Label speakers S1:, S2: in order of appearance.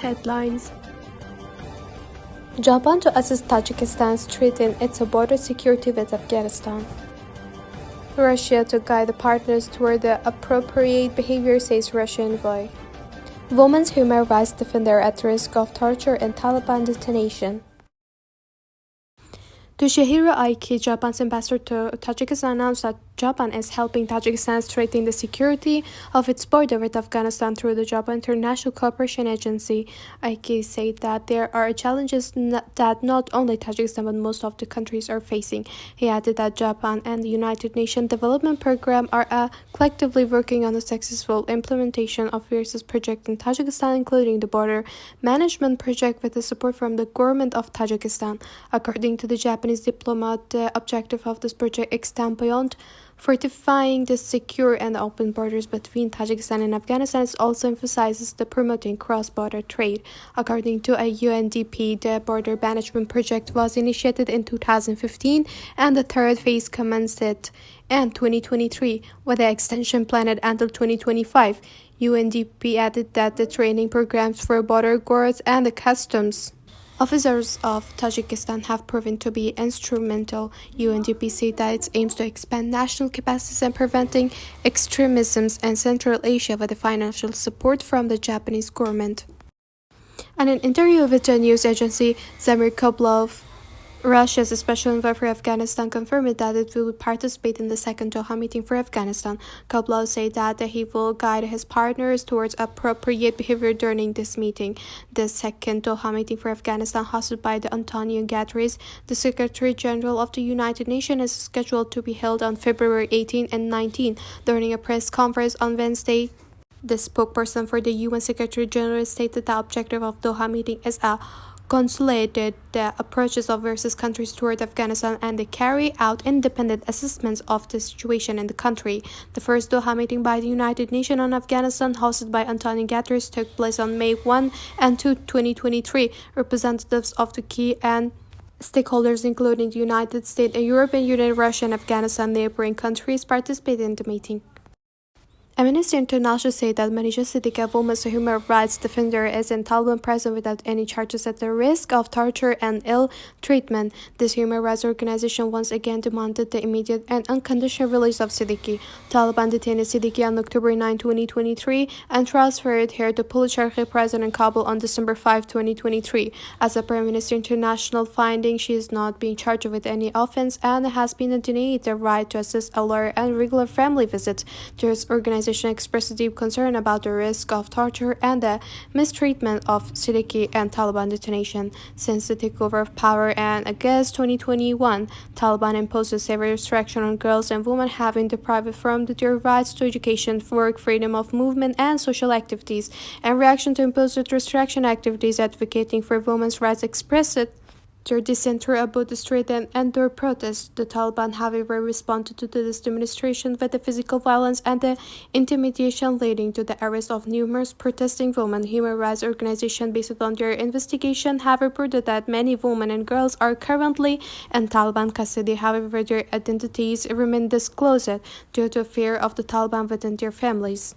S1: headlines. Japan to assist Tajikistan strengthen its border security with Afghanistan. Russia to guide the partners toward the appropriate behavior, says Russian envoy. Women's human rights defender at risk of torture in Taliban detention. Toshihiro Aiki, Japan's ambassador to Tajikistan, announced that Japan is helping Tajikistan strengthen the security of its border with Afghanistan through the Japan International Cooperation Agency. Aiki said that there are challenges that not only Tajikistan but most of the countries are facing. He added that Japan and the United Nations Development Program are collectively working on the successful implementation of various projects in Tajikistan, including the Border Management Project with the support from the government of Tajikistan. According to the Japanese diplomat, the objective of this project extends beyond fortifying the secure and open borders between Tajikistan and Afghanistan. It also emphasizes the promoting cross-border trade. According to a UNDP, the Border Management Project was initiated in 2015 and the third phase commenced in 2023 with the extension planned until 2025. UNDP added that the training programs for border guards and the customs officers of Tajikistan have proven to be instrumental. UNDP said that it aims to expand national capacities and preventing extremism in Central Asia with the financial support from the Japanese government. In an interview with the news agency, Zamir Kabulov, Russia's special envoy for Afghanistan, confirmed that it will participate in the second Doha meeting for Afghanistan. Kabulov said that he will guide his partners towards appropriate behavior during this meeting. The second Doha meeting for Afghanistan, hosted by Antonio Guterres, the Secretary General of the United Nations, is scheduled to be held on February 18 and 19. During a press conference on Wednesday, the spokesperson for the UN Secretary General stated the objective of Doha meeting is consolidated the approaches of various countries toward Afghanistan and they carry out independent assessments of the situation in the country. The first Doha meeting by the United Nations on Afghanistan, hosted by Antonio Guterres, took place on May 1 and 2, 2023. Representatives of the key and stakeholders, including the United States and European Union, Russia, and Afghanistan neighboring countries, participated in the meeting. Amnesty International said that Manisha Siddiqui, a women's human rights defender, is in Taliban prison without any charges at the risk of torture and ill treatment. This human rights organization once again demanded the immediate and unconditional release of Siddiqui. Taliban detained Siddiqui on October 9, 2023 and transferred her to Police Sharqi prison in Kabul on December 5, 2023. As a Prime Minister International finding, she is not being charged with any offense and has been denied the right to assist a lawyer and regular family visits. This organization expressed deep concern about the risk of torture and the mistreatment of Siddiqui and Taliban detention. Since the takeover of power in August 2021, Taliban imposed severe restrictions on girls and women, having deprived from their rights to education, work, freedom of movement, and social activities. In reaction to imposed restriction, activities advocating for women's rights expressed their dissent about the street and their protests. The Taliban, however, responded to this demonstration with the physical violence and the intimidation, leading to the arrest of numerous protesting women. Human rights organizations, based on their investigation, have reported that many women and girls are currently in Taliban custody. However, their identities remain disclosed due to fear of the Taliban within their families.